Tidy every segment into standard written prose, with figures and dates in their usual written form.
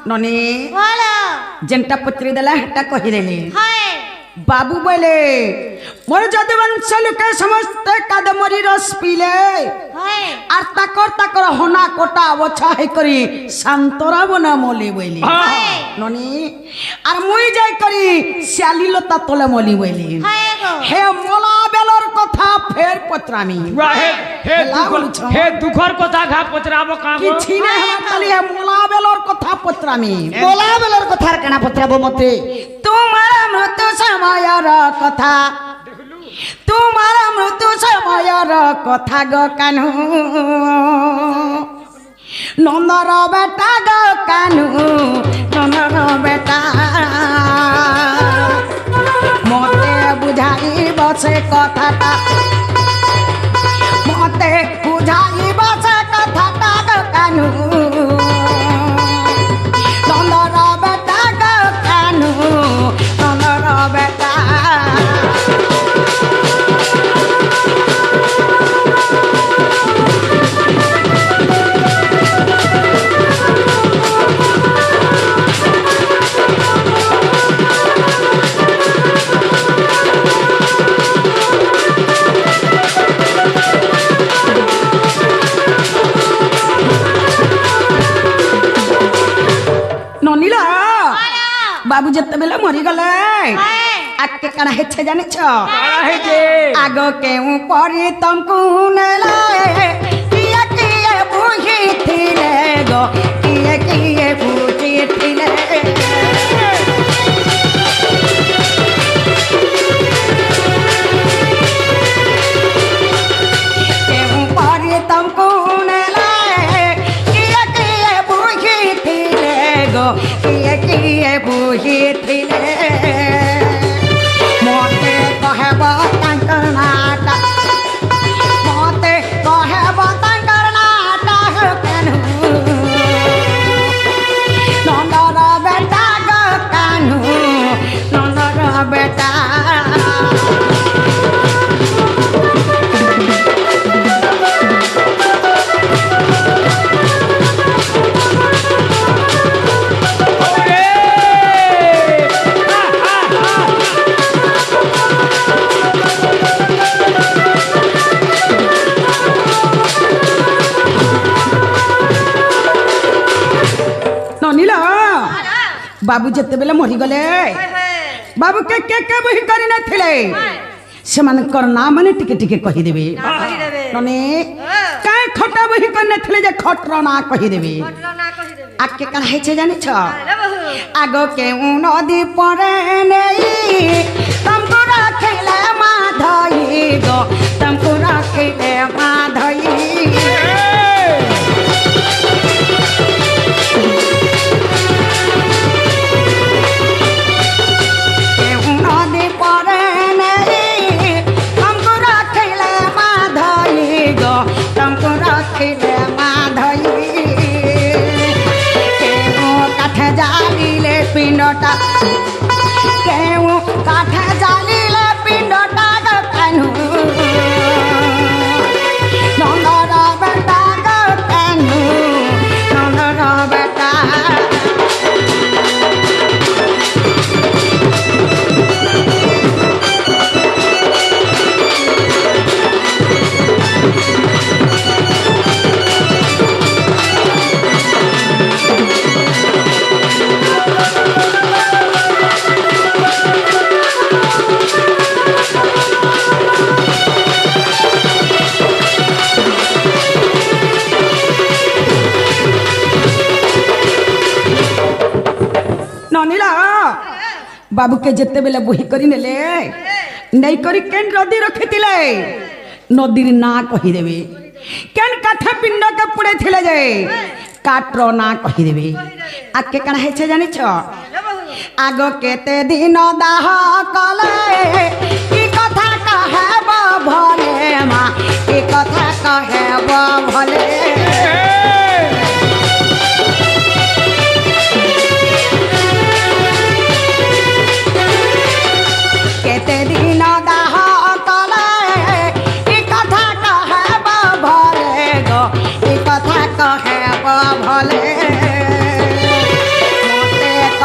ननी बोलो जेनटा पत्री देला हेटा कहि देली हाय बाबू बोले मोर जदवंश लोके समस्त कादमरी रस पीले हाय আর তাকর হনা কোটা অবছা হে করি শান্তরা বনা মলি বইলি ননি আর মুই যাই করি শ্যালিলতা তলে মলি বইলি हाय गो হে মলা বেলর কথা ফের পত্রামি হে দুঃখর কথা ঘা পচরাবো কাম কিছু না আমার খালি হে মলা বেলর কথা পত্রামি बोला बेलर कथार केना पत्राबो मते তোমার মৃত্যু সময়ের কথা তোমার মৃত্যু সময়ের কথা গো কানু নন্দর বেটা গো কানু নন্দর বেটা মতে বুঝাই বসে কথাটা মতে বুঝাই বসে কথাটা গো কানু নন্দর বেটা গো কানু নন্দর বেটা ননিলা বাবু যেতেবেলে মরিগলে আজকে কানা হেছে জানিছ আগ কেউ পরি তমকু নেলে কিয়ে কিয়ে বুঝিছিলে গো কিয়ে কিয়ে বুঝিছিলে কেউ পরি তমকু নেলে কিয়ে কিয়ে বুঝিছিলে গো কিয়ে কিয়ে বুঝিছিলে মতে কহেব তাঙ্কর নাটা মতে কহেব তাঙ্কর নাটা কেনু নন্দর বেটা গো কানু নন্দর বেটা ননিলা বাবু যেতেবেলে মরিগলে বাবু কে বহি করে নথিলে সেমানকর না মানে টিকে টিকে কহিদেবে ননি কাই খটা বহি করে নথিলে যে খটর না কহিদেবে আজকে কান হেছে জানিছ আগ কেউ নদী পরে নেই তমকু রাখিলে মাধই গো তমকু রাখিলে মাধই নদী পরে নেই তমকু রাখিলে মাধই গো তমকু রাখিলে মাধই কেউ কাঠে জালিলে পিণ্ডটা কেউ কাঠে জালিলে পিণ্ডটা গো কানু নন্দর বেটা গো কানু নন্দর বেটা ননিলা বাবুকে যেতেবেলে বহি করি নেলে নেই করি কেন নদী রখিলে নদীর না কহিদেবে কেন কাঠে পিণ্ডকে পুড়েছিলে যে কাঠর না কহিদেবে আজকে কানা হেছে জানিছ আগ কেতে দিন দাহ কলে কি কথা কহেব ভলে মা কি কথা কহেব ভলে কেতে দিন দাহ কলে কি কথা কহেব ভলে গো কি কথা কহেব ভলে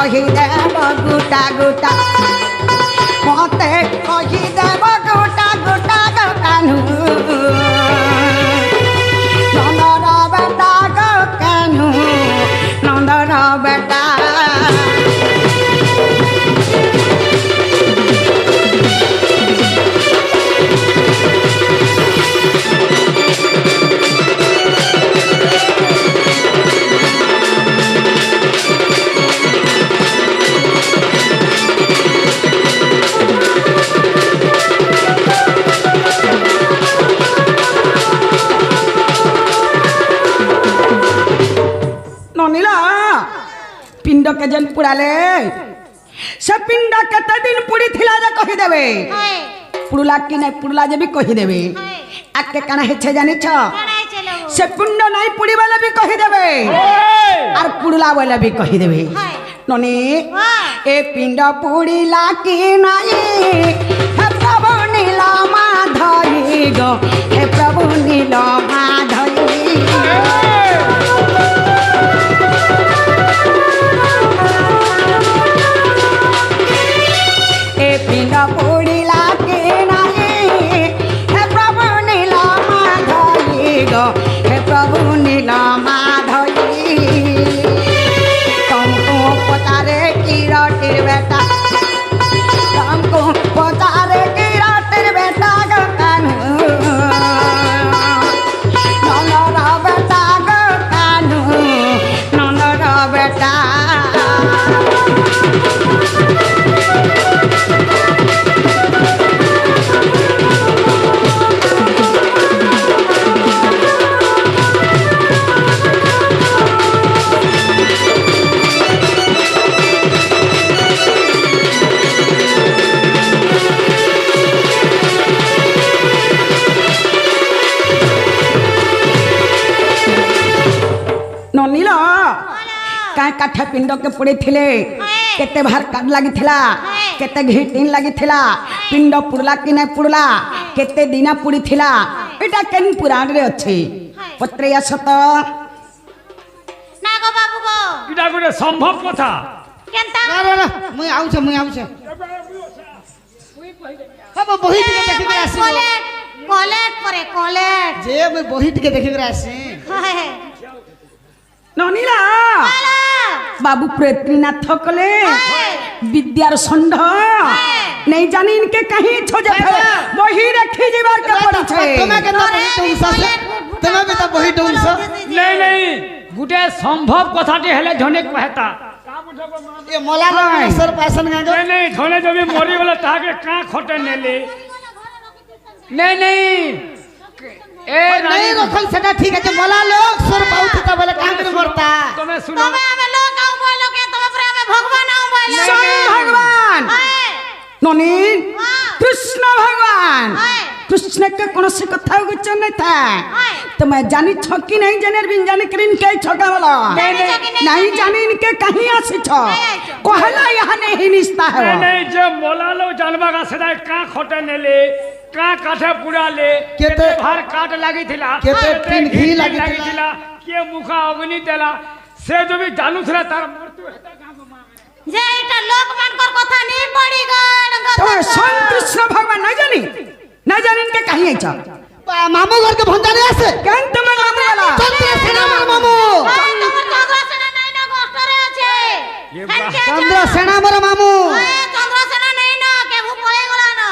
কহিদেব গোটা গোটা মতে কহিদেব গোটা গোটা গো কানু নন্দর বেটা গো কানু নন্দর বেটা ननीला पिंड के जन पुराले से पिंड कते दिन पुड़ी थिला जे कहि देबे पुड़ला कि नै पुड़ला जे भी कहि देबे आके काना हेछे जानि छ से पिंड नै पुड़ी वाला भी कहि देबे और पुड़ला वाला भी कहि देबे ननी ए पिंड पुड़ीला कि नै हे प्रभु नीला माधई गो हे प्रभु नीला माधई पिंड पुड़ीला के नाही हे प्रभु नीला माधई गो हे प्रभु नीला माधई तुमको पतारे किराटिर बेटा तुमको पतारे किराटिर बेटा गो कानू नंदर बेटा गो कानू नंदर बेटा ननीला का काठा पिंड के पड़े थिले केते भार काट लागि थिला केते घिटिन लागि थिला पिंड पुड़ला कि नै पुड़ला केते दिना पुड़ी थिला एटा केन पुराण रे अछि पत्रे असत ना गो बाबू गो इटा गुटे संभव कथा केनता ना मुई आउछे अब बही टिके देखि के आसी कॉलेज परे कॉलेज जे मुई बही टिके देखि के आसी ननीला बाबू प्रेतनाथ कले विद्यार संढ नहीं जानी इनके कहीं छोजे वही रखी जीवार के पड़ी छे तुम्हें के तो बही टुंसा से तुम्हें भी तो बही टुंसा नहीं गुटे संभव कथाटी हेले झने कहता ये मोला सर पैसन गांगो नहीं झने जब मरी वाला ताके का खटे नेले नहीं ए नहीं रखल सेटा ठीक है मोला लोग सर बहुत त बोले काम करे करता तुम्हें सुनो तमे हमें लोग आउ बोलो के तमे पर हमें भगवान आउ बोलो स्वयं भगवान ननी कृष्ण भगवान कृष्ण के कौन से कथा गुचन नहीं था तो मैं जानी छ कि नहीं जाने बिन जाने करिन के छका वाला नहीं जानी इनके कहीं आसी छ कहला यहां नहीं निस्ता है नहीं जे मोला लो जानबा का सदा का खटे नेले का काठे पुड़ा ले केते भार काट लागि थिला केते तीन घी लागि थिला के मुखा अग्नि देला से जो भी जानू थरा तार मृत्यु हेता गाम जे एटा लोक मानकर कथा नहीं पड़ी गन तो स्वयं कृष्ण भगवान नहीं जानी इनके कहीं आई छ मामू घर के भंजा नहीं आसे केन तुम मामू वाला चंद्र सेना मामू तमर चंद्र सेना नहीं ना गोष्ठरे আছে चंद्र सेना मोर मामू चंद्र सेना नहीं ना केहू पळे गला ना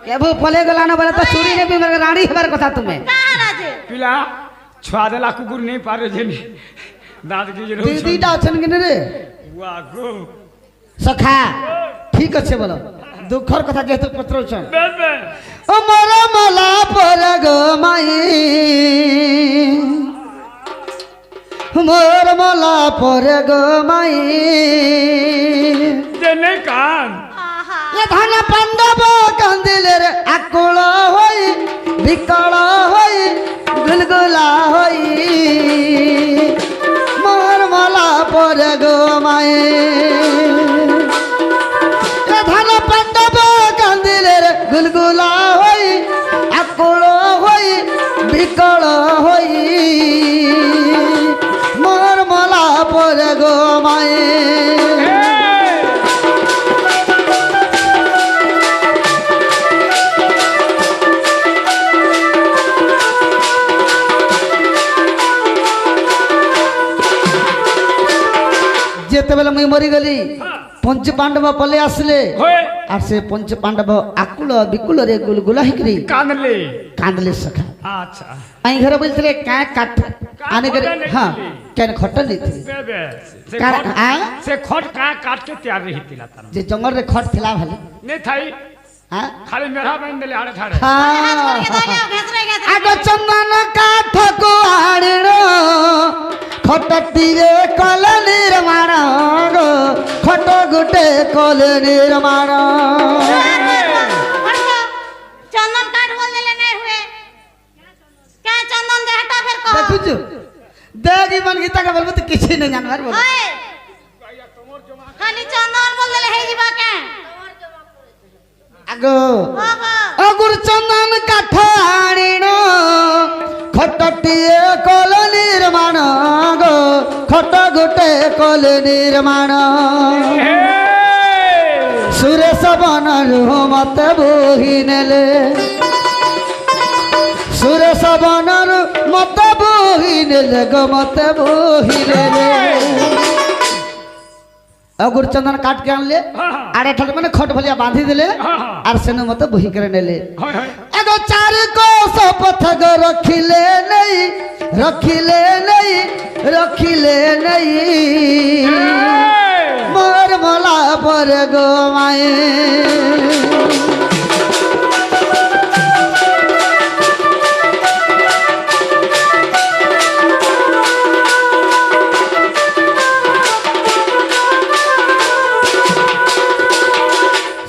केहू पळे गला ना बोले तो चूड़ी ने भी मेरे रानी हमार कथा तुम्हें कहां राजे पिला छुआ देला कुकुर नहीं पारे जेनी दाद की जरूर दीदीटा अछन कि रे वाह गो सखा ठीक अच्छे बोलो दुखर कथा जेतु पत्र छन बे ओ मोर मला पर गो माई मोर मला पर गो माई जेने कान ये धन पांडव कंदिल रे आकुल होई विकल होई गुलगुला होई मोर मला पर गो माई ये धन पांडव कंदिल रे गुलगुला होई आकुल होई विकल होई मोर मला पर गो माई যেতেবেলে মুই মরি গলি পঞ্চ পাণ্ডব পলে আসলে হয়ে আর সে পঞ্চ পাণ্ডব আকুল বিকুল রে গুলগুলা হিকরি কাঁদলে কাঁদলে সখা আচ্ছা আই ঘরে বলছিলে কা কাঠ আনে করে খটা হ্যাঁ নেই। কেন খটা নিতে বেবে সে কার খট- আ সে খট কা কাটকে তৈয়ার রহিতিলা তার যে জঙ্গল রে খট থিলা ভালে নে থাই হ্যাঁ খালি মেরা বাইন দিলে আড়ে ঠাড়ে হ্যাঁ ঘেসরে গেছে আগ চন্দন কাঠ কুয়াড়ির খটটিরে কল নির্মাণ গো খট গুটে কল নির্মাণ चंदन काट बोल देले नहीं हुए क्या चंदन दे हटा फिर को দেখুଛୁ দেখ ইমান গীতা কে বলবো তো কিছু নেই জানবার বল ओए खाली चंदन बोल देले हे जीवा के আগো ओहो অগুর চন্দন কাঠ আনিন খটটিয়ে কল নির্মাণ গো খট গুটে কল নির্মাণ সুরেশ বনরু মতে বহি নেলে সুরেশ বনরু মতে বহি নেলে গো মতে বহি নেলে অগুর চন্দন কাট কে আনলে আর এঠালে মানে খট ভলিয়া বাঁধি দিলে আর সেনে মতে বহি করে নেলে হয় হয় এগো চার কোষ পথ গো রখিলে নেই রখিলে নেই রখিলে নেই মোর মলা পর গো মায়ে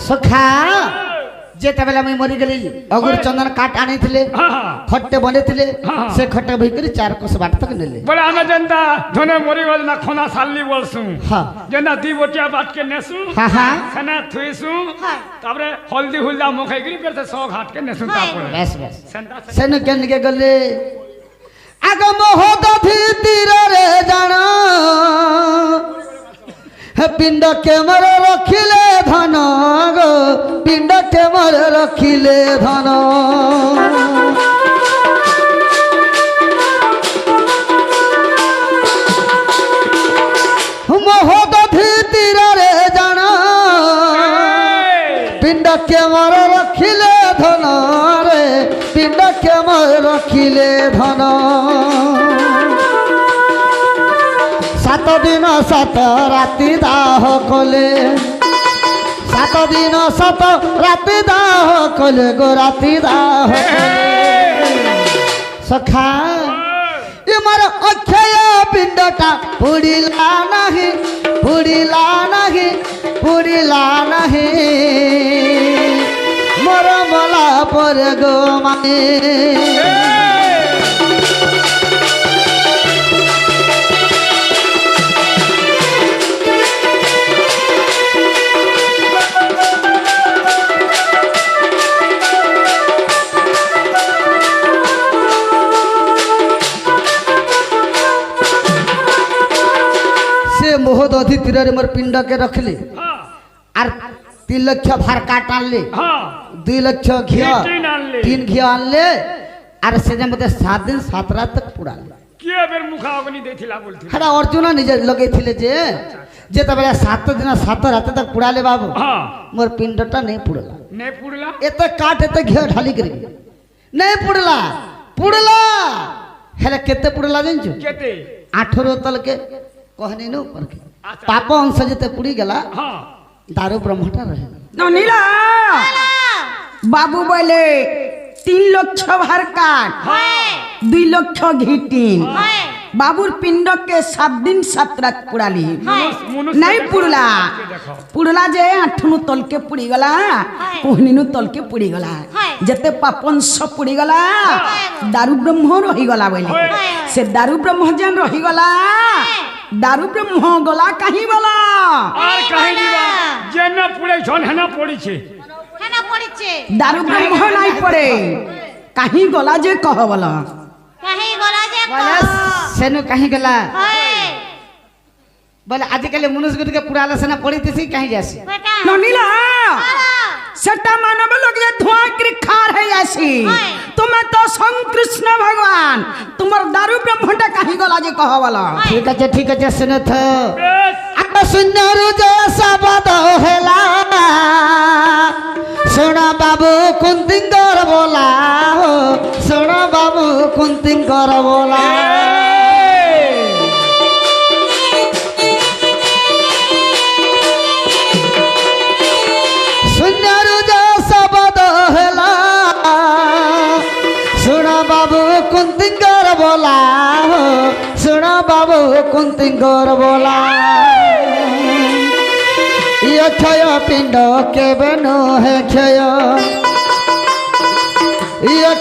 সখা যেତେବେଳେ আমি মরি গেলি অগুর চন্দন কাঠ আনিଥିଲେ খট্টে বনেଥିଲେ সে খট্টে ভিতরে চার কোষ বাট তক নেলে বলে আমি যেনটা ধনে মরি গল না খোনা সাল্লি বলছু হ্যাঁ যেনটা দি বটিয়া বাটকে নেছু হ্যাঁ হ্যাঁ সেনা থুইছু তারপরে হলদি হুলদা মুখে গিরি পেতে সব ঘাটকে নেছু তারপরে বেশ বেশ সেনটা সেনু কেনকে গলে আগম হত তীরে জান হে পিণ্ড কেমর রখিলে ধন গো পিণ্ড কেমর রখিলে ধন মহোদধি তীরে জান পিণ্ড কেমর রখিলে ধন রে পিণ্ড কেমর রখিলে ধন সাত দিন সাত রাতি দাহ কলে সাত দিন সাত রাতি দাহ কলে গো রাতি দাহ কলে সখা ইমার অক্ষয় পিণ্ডটা পুড়িলা নাহি পুড়িলা নাহি পুড়িলা নাহি মোর মলা পর গো মানে মোহদধি তীরে মোর পিণ্ডকে রখিলে হ্যাঁ আর 3 লক্ষ ভার কাট আনলে হ্যাঁ 2 লক্ষ ঘিয়া তিন আনলে। 3 ঘিয়া আনলে আর সে যে মতে 7 দিন 7 রাত তক পুড়ালে কি এবার মুখা অগ্নি দেখিলা বলছিল হেটা অর্জুন নিজে লগাইছিলে যে যেতবেলে 7 দিন 7 রাত তক পুড়ালে বাবু হ্যাঁ মোর পিণ্ডটা নেই পুড়লা নে পুড়লা এতে কাঠ এতে ঘিয়া ঢালি করে নেই পুড়লা পুড়লা হেলে কেতে পুড়লা জানছো কেতে 18 তলকে कहनी नु पर के अच्छा। पाप अंश जेते पुड़ी गला হ্যাঁ दारू ब्रह्मटा रहे নীলা বাবু বলে 3 লক্ষ ভার কাঠ ओए 2 লক্ষ ঘি টিন ओए বাবুর পিণ্ডকে 7 দিন 7 রাত পুড়ালি মনুষ্য নাই পুড়লা দেখো পুড়লা যে আঠনু তলকে পুড়ি গলা কোহনিনু তলকে পুড়ি গলা যেতে পাপংশ পুড়ি গলা দারু ব্রহ্ম রহি গলা বলে সে দারু ব্রহ্ম যেন রহি গলা দারু ব্রহ্ম গলা কাহি বলা আর কাহিনী বা যে না পুড়ে ঝন হেনা পড়িছে है ना पड़ीचे দারু ব্রহ্ম নাই পড়ে কাহি গলা যে কহ বলা कहीं गोला जे बोले सेनु कहीं गला ओए बोले आजकल मनुष्य गुट के पुराला सेना पड़ी थी कहीं जैसे बेटा নীলা সেটা মানব লগে ধোঁয়া করি খার হয়ে আসি তুমি তো সংকৃষ্ণ ভগবান তোমার দারু ব্রহ্মটা কাহি গলা যে কহ বলা ठीक है सेनु थो বেশ अब ଶୂନ୍ୟରୁ ଯେ ଶବଦ ହେଲା ଶୁଣ ବାବୁ କୁନ୍ତିଙ୍କର ବୋଲା ହୋ ଶୁଣ ବାବୁ କୁନ୍ତିଙ୍କର ବୋଲା ଶୂନ୍ୟରୁ ଯେ ଶବଦ ହେଲା ଶୁଣ ବାବୁ କୁନ୍ତିଙ୍କର ବୋଲା ହୋ ଶୁଣ ବାବୁ କୁନ୍ତିଙ୍କର ବୋଲା क्षय पिंड केबे नहे क्षय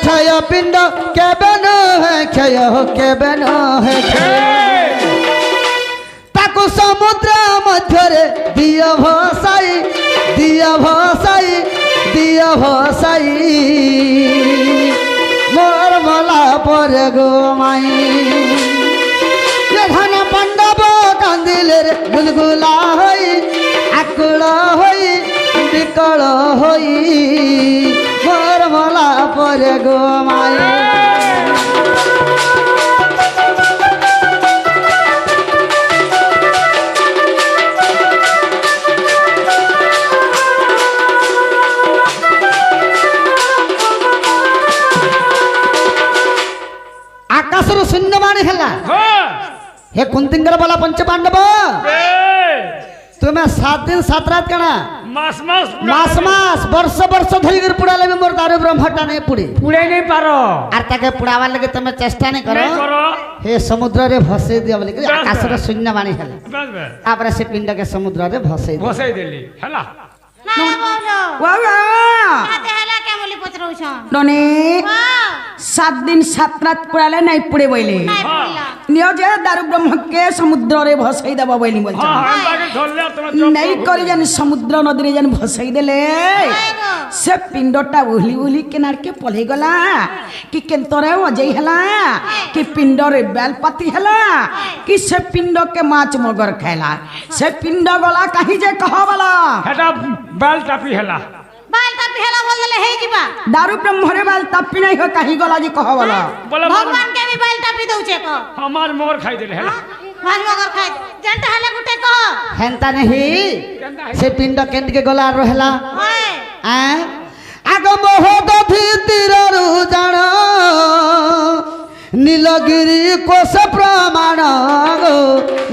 क्षय पिंड केबे नहे क्षय केबे नहे क्षय ताकु समुद्र मध्यरे दिया भसाई मोर मला पर गो माई धन पांडव कांदिले रे गुलगुला होई आकुल होई विकल होई मोर मला पर गो माई आकाशर शून्यवाणी हेला हे कुंतिंगर वाला पंच पांडव तुम्हें 7 दिन 7 रात कणा मास वर्ष धरी कर पुड़ाले में मोर दारू ब्रह्मटा नहीं पुड़ी नहीं पारो आर ताके पुड़ावा लगे तुम चेष्टा नहीं करो हे समुद्र रे भसे दिया बोले आकाश रे शून्यवाणी हेला आपरे से पिंड के समुद्र रे भसे देली हला ना बोलो वावा आते हला के बोली पचरौ छ नने 7 दिन 7 रात पुराले नहीं पुड़े बोले नहीं बोला नियो जे दारू ब्रह्म के समुद्र रे भसई दबा बोली बोल नहीं करी जन समुद्र नदी रे जन भसई देले से पिंडटा उहली उहली किनार के पले गला कि केंतरे अजय हला कि पिंड रे बेलपति हला कि से पिंड के माछ मगर खेला से पिंड गला कहीं जे कह वाला हेटा बाल टापी हला बाल टापी हला बोल देले हे जीवा दारू ब्रह्म रे बाल टापी नहीं हो कहीं गला जी कह वाला भगवान के भी बाल टापी दउचे को हमार मोर खाई देले हला मान मगर खाइ जनता हले गुटे को हेंता नहीं से पिंड केंद के गला रहला होय आग मोह दधि तीररु जान नीलगिरी कोश प्रमाण गो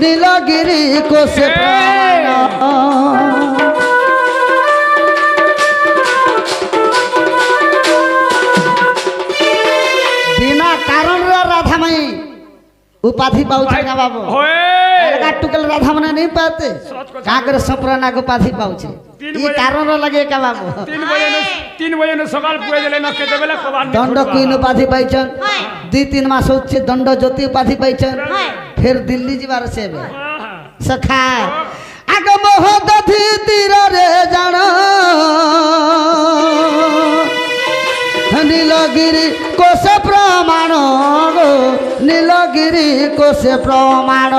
नीलगिरी कोश प्रमाण बिना कारण राधामयी उपाधि पाउछ ना बाबू अलगा टुकल राधा मने नहीं पाते काकर संप्रना को उपाधि पाउछ ई कारण लगे का बाबू 3 बजे न सकाल पुए देले न केते बेला कबान दंड क्वीन उपाधि पाइछन 2-3 मास होछ दंड ज्योति उपाधि पाइछन फिर दिल्ली जीवार से सखा आग मोह दधि तीर रे जान नीलगिरी कोश प्रमाण गो नीलगिरी कोश प्रमाण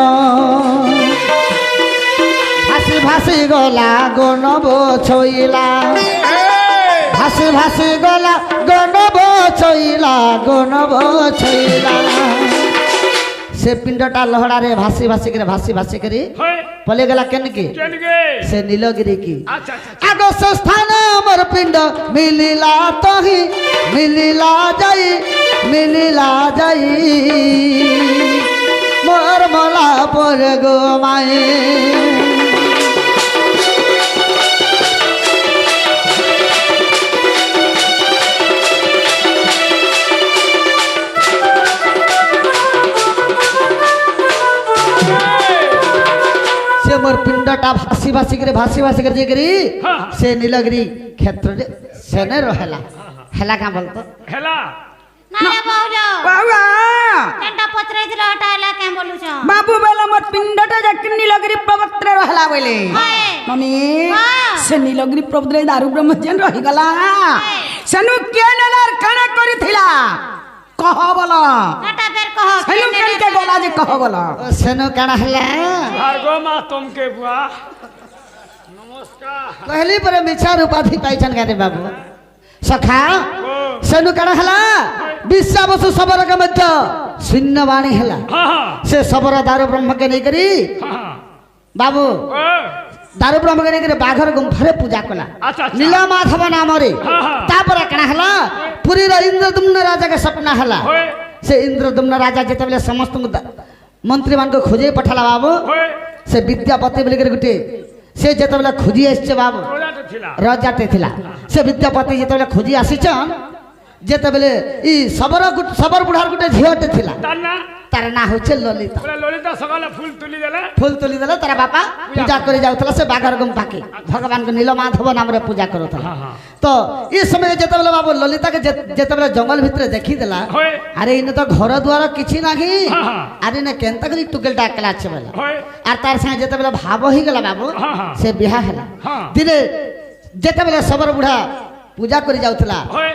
भासी भासी गला गनब छोइला भासी भासी गला गनब छोइला से पिंडटा लहड़ा रे भासी भासी करे पले गला केन के से नीलगिरी की आगो संस्थान मोर पिंड मिलिला तही मिलिला जाई मोर मला पर गो माई मोर पिंडटा भासी भासी करे जेकरी से नीलगिरी क्षेत्र रे सेने रहेला हेला का बोलतो हेला ना रे बोलो बाबा जनता पचरै दिला हटाइला के बोलु छ बाबू बेला मत पिंडटा जक नीलगिरी पवित्र रहला बोले मम्मी से नीलगिरी पवित्र दारू ब्रह्मजन रही गला सनु के नलार खाना करिथिला कह बोला हटा फेर कह सनु करी के बोला जे कह बोला सनु काना हला भार्गव मां तुमके बुआ नमस्कार कहली पर मिछार उपाधि पाइछन गाने बाबू सखा सनु काना हला विश्वा बसु सबर के मध्य शून्यवाणी हला से सबर दारू ब्रह्म के नहीं करी बाबू दारू ब्रह्म के बाघर गुंफारे पूजा कला अच्छा अच्छा नीलमाधव नाम रे हाँ, हाँ। तापर कणा हला पुरी रो इंद्रदुम्न राजा के सपना हला होए से इंद्रदुम्न राजा जेते बेले समस्त मंत्री मान को खोजे पठाला बाबू होए से विद्यापति बोल के गुटे से जेते बेले खोजी आछे बाबू रोजा तो थिला राजाटे थिला से विद्यापति जेते बेले खोजी आसीचन जेते बेले ई सबर बुढ़ार गुटे झियोटे थिला ताना तार ना होचे ललिता बोले ललिता सकाले फूल तुली देले फूल तुली देला तारा बापा पूजा करे जाउतला से बाघर गुंफा के भगवान को नीलमाधव नाम रे पूजा करत हाँ हाँ तो इस समय जेते बेले बाबू ललिता के जेते बेले जंगल भितर देखी देला होए अरे इने तो घर द्वार किछि नाही हाँ, हाँ। अरे ने केनता करी टुकेल डाकला छे बेला होए आर तार संगे जेते बेले भाव ही गेला बाबू हाँ, हाँ। से बियाह हला हाँ। दिने जेते बेले सबर बुढ़ा पूजा करी जाउतला होए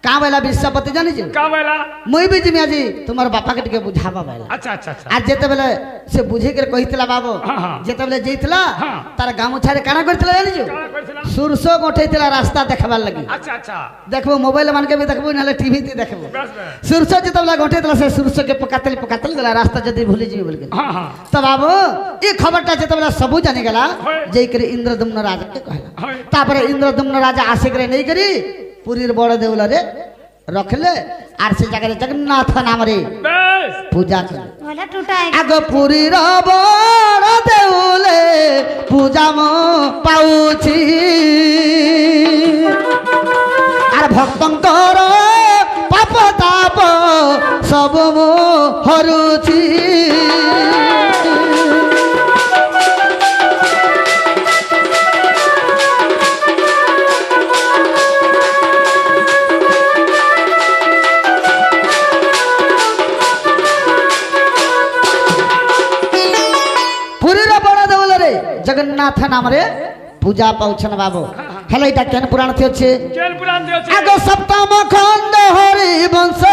का बेला विश्वपति जानि जे का बेला मुई भी जिमी आजी तुमर बापा के टिके बुझाबा बेला अच्छा अच्छा अच्छा आज जेते बेले से बुझे के कहितला बाबू हाँ, हाँ। जेते बेले जइतला हाँ। तार गामु छारे काना करतला जानि जो का करथिला सुरसो गोठैतला रास्ता देखबार लगी अच्छा अच्छा देखबो मोबाइल मान के भी देखबो नाले टीवी ते देखबो बस बस सुरसो जेते बेले गोठैतला से सुरसो के पकातल गेला रास्ता जदी भूली जीव बोल के हाँ हाँ त बाबू ई खबरटा जेते बेले सबू जानि गेला होय। जई करे इंद्रदम्न राजा के कहला होए तापर इंद्रदम्न राजा आसे करे नहीं करी पुरीर बड़ देउला रे रखले आर से जगह जगन्नाथ नाम रे बस पूजा करे बोले टूटाए आग पुरी बड़ देउले पूजा म पाउछि आर भक्तंकर पाप ताप सब मो हरुछि पुरीर बड़ देउल रे जगन्नाथ नाम रे पूजा पाउछन बाबू हेलो इटा केन पुराण थी अछि चल पुरान दियो छे आगो सप्तम खंड हरि वंश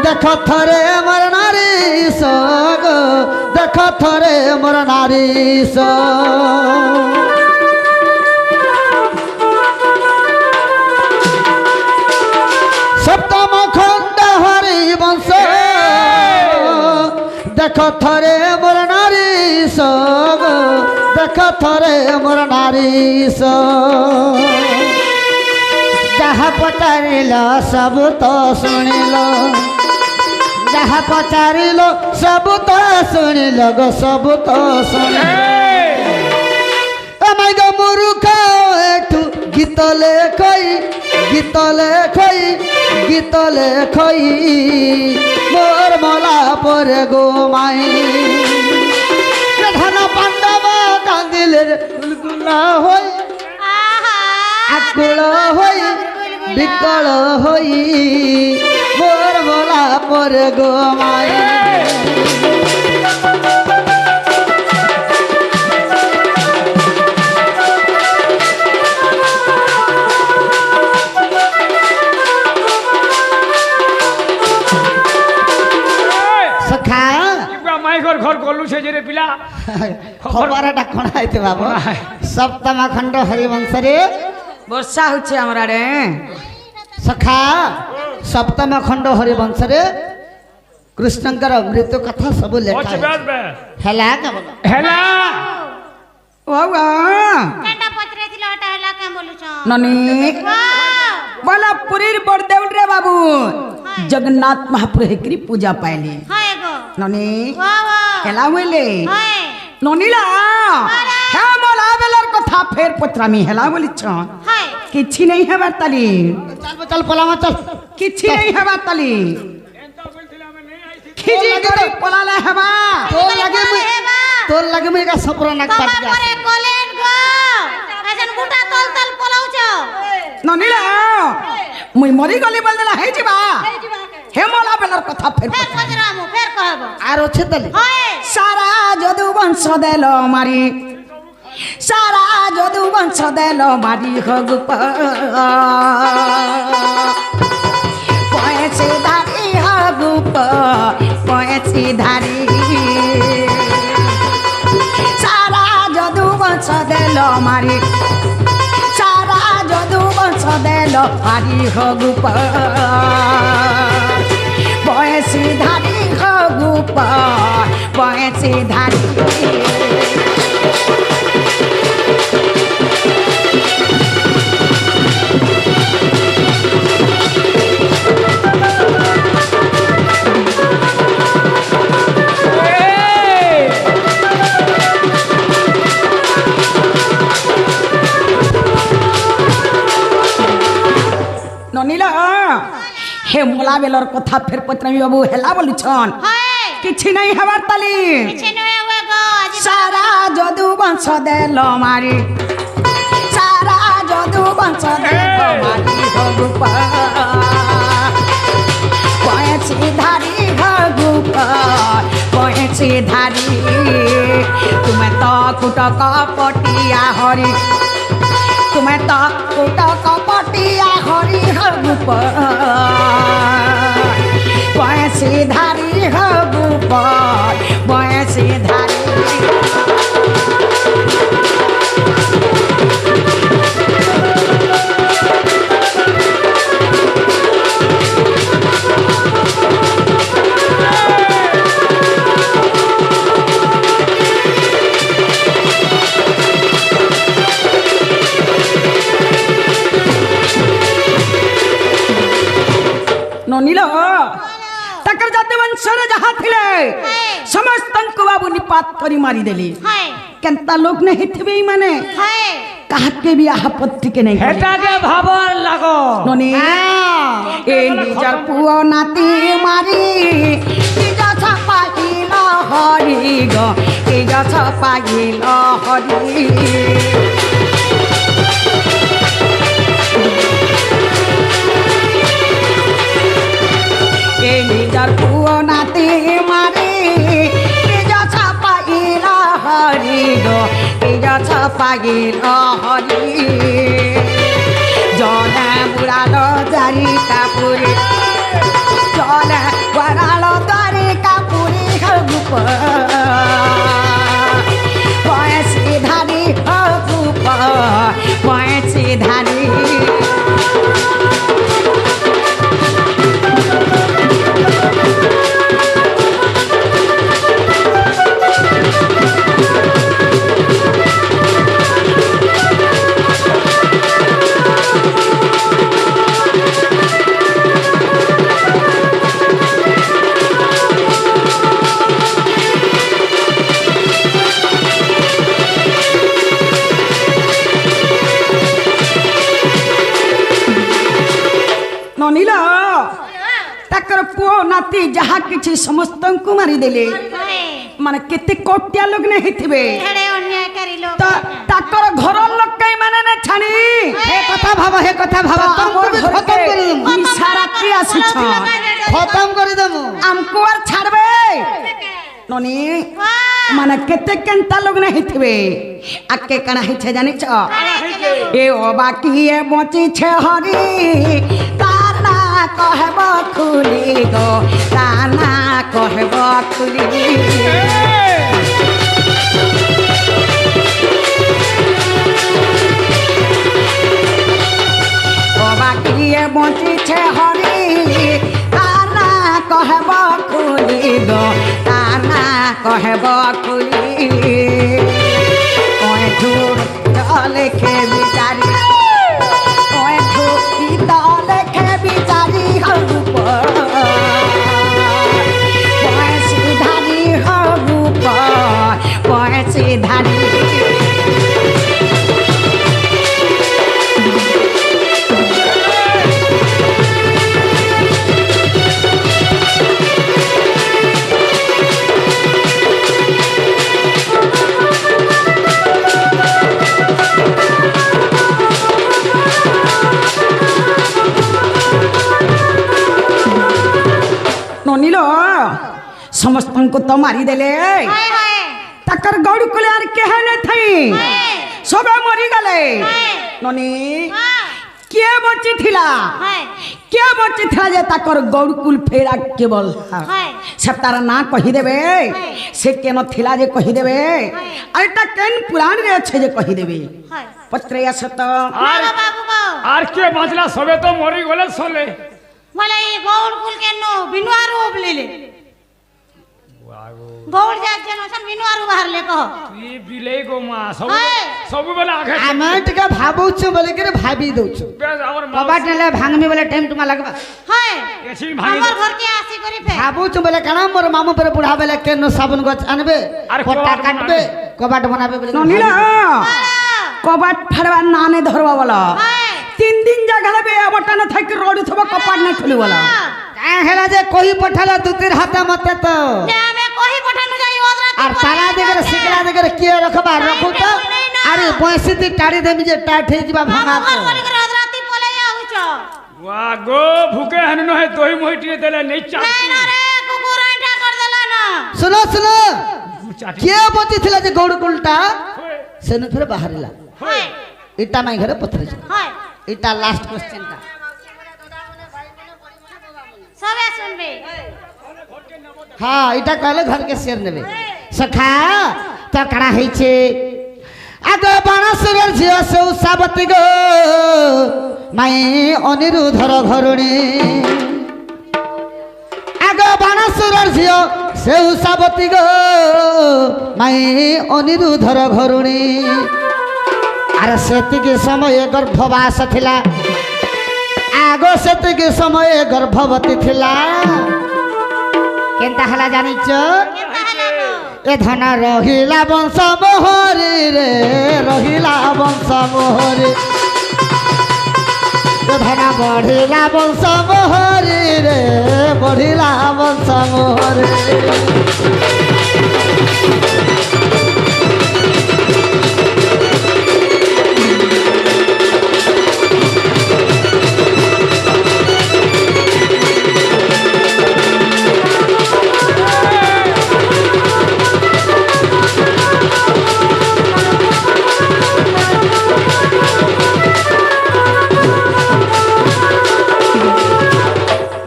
देख थरे मर नारी सग देख थरे मर नारी स सप्तम खंड हरि वंश देख थरे मोर नारी सग देख थरे मोर नारी स जहाँ पचारिल सब तो शुणिल जहाँ पचारिल सब तो शुणिल गो सब तो शुणिल माई गो मूर्ख एठू गीत लेखई गीत लेखई गीत लेखई मोर मला पर गो माई धन पांडव कांदिले गुलगुला होई आकुल होई विकल होई मोर मला पर गो माई सखा इबा माइकर घर गोलू छे जे रे पिला खबरटा कोन आइते बाबू सप्तम खंड हरिवंश रे वर्षा होचे हमरा रे सखा सप्तम खंड हरिवंश रे कृष्णकर मृत्यु कथा सब लेखा बस बस बस हैला का बोलो हेला वावा केंडा पत्रे थिला हटा हला का बोलु छ ननी वाह बोला पुरीर बड़ देउल रे बाबू जगन्नाथ महाप्रभु हेकरी पूजा पाइले हाय गो ननी वाह वाह हेला होइले हाय ननीला हे मोला बेलर कथा फेर पत्रामी हेला बोली छ हाय किछि नहीं हेबार ताली चल पलामा चल किछि नहीं हेबार ताली एंता बोलथिला में नहीं आई थी खिजी करी पलाले हेबा तोर लगे में का सपरा नाक तमा पाट परे गया कॉलेज गो अजन गुटा तल तल पलाउ छ ननीला मुई मरी गली बोल देला हे जिबा हे मोला बेलर कथा फेर फेर पजरामु फेर कहबो आर ओछे तले हाय सारा যদু বংশ দেল মারি সারা যদু বংশ দেল মারি হগুপ পয়সে ধারি হগুপ পয়সে ধারি সারা যদু বংশ দেল মারি সারা যদু বংশ দেল মারি হগুপ পয়সে ধারি হগুপ পয়সে বয়সে ধারি ননিলা হে মোলা বেলর কথা ফের পত্রামী বাবু হেলা বলুছন হয় কিছু নাই হবার তালি কিছু নয় হুয়ে গো আজি সারা যদু বংশ দেল মারি সারা যদু বংশ দেল মারি হগুপ বয়সে ধারি হগুপ বয়সে ধারি তুমি তো কুট কপটিয়া হরি তুমি তো কুট কপটিয়া হরি হগুপ বয়সে ধারি হগুপ বয়সে ধারি ননিল তাকর জাতি বংশরে যাহা থিলে সমস্তଙ୍କୁ বাবু নিপাত করি মারি দেলি হয় কেনতা লোক নেই থিবে মানে হয় কাহাকে বি আপত্তিকে নেই হেটাকে ভাবর লাগো ননি এই নিজর পুଅ নাতি মারি নিজ ছাপাইল হরি গো নিজ ছাপাইল হরি এই নিজর পুଅ নাতি মারি নিজ ছাপাইল হরি গো নিজ ছাপাইল হরি জলে বুড়ালো জারি কাপুরি জলে বুড়ালো জারি কাপুরি হগুপ বয়সে ধারি হগুপ বয়সে ধারি ନନିଲ ତାଙ୍କର ପୁଅ ନାତି ଯାହା କିଛି ସମସ୍ତଙ୍କୁ ମାରିଦେଲେ হয় ମାନେ କେତେ କୋଟିଆ ଲୋକ ନେ ହେଇଥିବେ ହେଡେ ଅନ୍ୟାୟକାରୀ ଲୋକ ତ ତାଙ୍କର ଘର ଲୋକ ମାନେ ନା ଛାଣି हे कथा भाव हे कथा भाव तुमको भी खत्म कर दूं ନିଶା ରାତି ଆସୁଛ खत्म कर देमु ଆମକୁ আর ଛାଡବେ ନନି ମାନେ କେତେ କେନ୍ତା ଲୋକ ନେ ହେଇଥିବେ ଆକେ କାଣା ହେଇଛେ ଜାଣିଛ ଏ ଅବାକିଏ ବଞ୍ଚିଛେ ହରି ତାର ନା कहब खुली गो ताना कहब खुली बाकी बची छे हरी ताना कहब खुली गो ताना कहब खुली ठूर चल खे बिचारी दल खे बिचारी हगुप पैसे धारी हगुप पैसे धारी ननिल समस्त को तो मारी देले तकर गौड़ को यार केहे न थई सब मरी गले ननी के बची थिला के बची थिला जे तकर गौड़ कुल फेरा केवल सब तारा ना कहि देबे से के न थिला जे कहि देबे अरेटा केन पुराण रे अच्छे जे कहि देबे पत्रे असत आर के बचला सबे तो मरी गले सोले बोले ये गौड़ कुल के नो बिनुआ रूप ले ले গৌড় যাচ্ছে নসন বিনু আর বাহারলে কহ তুই বিলেই গো মা সব হ্যাঁ। ସବୁବେଳେ ଆଘେ ଆମେ ଟିକେ ଭାବୁଛୁ ବୋଲିକିରି ଭାବି ଦଉଛୁ ବେଶ ଆମର କବାଟ ନେଲେ ଭାଙ୍ଗମି ବୋଲେ ଟାଇମ୍ ଟୁମା লাগবা হ্যাঁ ଏଠି ଭାଙ୍ଗି আমার ঘর কে আসি করি ফে ଭାବୁଛୁ ବୋଲେ କାଣା ମୋର ମାମୁ ପରେ ବୁଢା ବେଲେ କେନ ସାବୁନ ଗଛ ଆନବେ ଆରେ ପଟା କବାଟ କାଟବେ କବାଟ ବନାବେ ବୋଲେ ননিল কবাট ফাড়বার না নে ধরবা বলা 3 দিন জাগালে বটানো থাকি রড়ি থব কপাট না খুলি বলা কাঁ হেলা যে কহি পঠালো দুতির হাতে মতে তো যে আমি কহি পঠানো যাই ওদরা আর তারা দেখে শিকলা দেখে কিয়ে রখবা রখু তো আরে বয়সিতি টাড়ি দেমি যে টাট হই ଯିବା ভাঙা তো ঘর করি করে ওদরাতি পলাই আউছ वा गो भूखे हन नहे दोही मोही टिए देले नहीं নাই चाट না রে কুকুর আইটা কর দেলা না শুনো শুনো चाटी କିଏ ବଚିଥିଲା ଯେ ଗୌଡ଼ କୁଲଟା ସେନ ଫେରେ ବାହାରିଲା হয় ଇଟା ମାଇ ଘରେ ପଥରିଛି হয় ଇଟା ଲାଷ୍ଟ କ୍वेଶ୍ଚन ଟା সবে শুনবে हाँ इटा कहले घर के शेर नेबे सखा तो कड़ा ହେଇছে आगो बाणासुरर झियो से उसाबती गो माई अनिरुद्धर घरुणी आगो बाणासुरर झियो से उसाबती गो माई अनिरुद्धर घरुणी आरे सेतिके समय गर्भवास थिला आगो सेतिके समय गर्भवती थिला केनता हला जानिच কেনতা হলা গো ए धन रहिला वंश मोहरी रे रहिला वंश मोहरी ए धन बढ़िला वंश मोहरी रे बढ़िला वंश मोहरी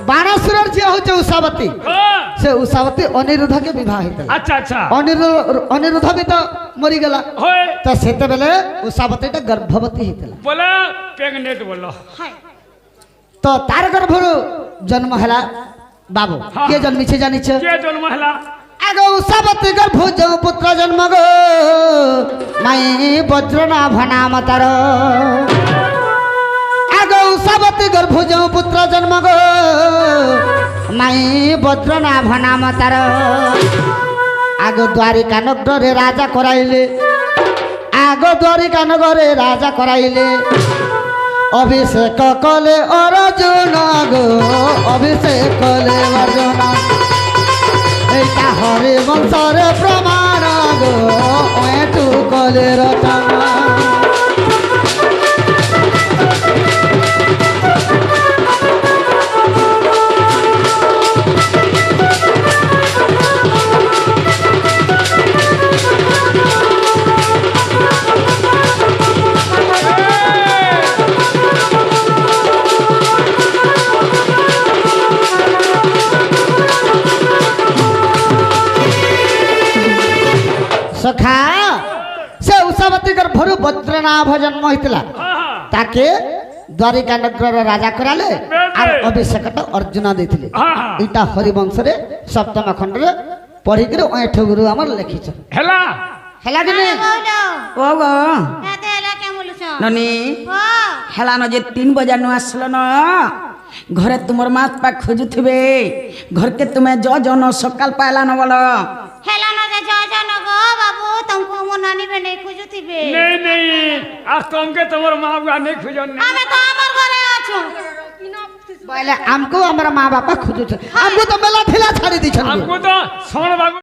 बाणासुरर जे होचे उषावती हाँ। से उषावती अनिरुद्ध के विवाह हेतला अच्छा अच्छा अनिरुद्ध भी तो मरी गला होए तो सेते बेले उषावती टा गर्भवती हेतला बोला प्रेग्नेंट बोलो হয় तो तार गर्भरु जन्म हला बाबू हाँ। के जन्मी छे जानि छे के जन्म हला आगो उषावती गर्भ जो पुत्र जन्म गो माई वज्रनाभ नाम तार आगो उषावती गर्भ जो पुत्र जन्म गो माई वज्रनाभ नाम तार आगो द्वारिका नगरे राजा कराइले आगो द्वारिका नगरे राजा कराइले अभिषेक कले अर्जुन गो अभिषेक कले अर्जुन এইটা হরে বংশরে প্রমাণ গো এটু কলে রচনা सखा से उषावती गर्भरु वज्रनाभ जन्म होइतला हाँ हाँ ताके द्वारिका नगर राजा कराले और अभिषेक अर्जुन देथिले हाँ हाँ इटा हरिवंश रे सप्तम खंड रे पढ़ी के ओठ गुरु हमर लिखिछ हेला हैला कि नहीं বউলো ও গো এতে এলা কে বলছ ননি ও হেলানো যে 3 বজা নু আসলো না ঘরে তোমার মাত পা খোঁজুথিবে ঘরকে তুমি জন সকাল পাইলা না বলো হেলানো যে যাও না গো বাবু তুমকো মো নানি বে নেই খুঁজুতিবে नहीं नहीं आज तुमके तुम्हारे माँ बाप नहीं खुजन नहीं আমি তো আমার ঘরে আছো पहले हमको हमारा माँ बाप खोजु हमको तो मेला ठेला छाड़ी दी छन हमको तो सोन बाबू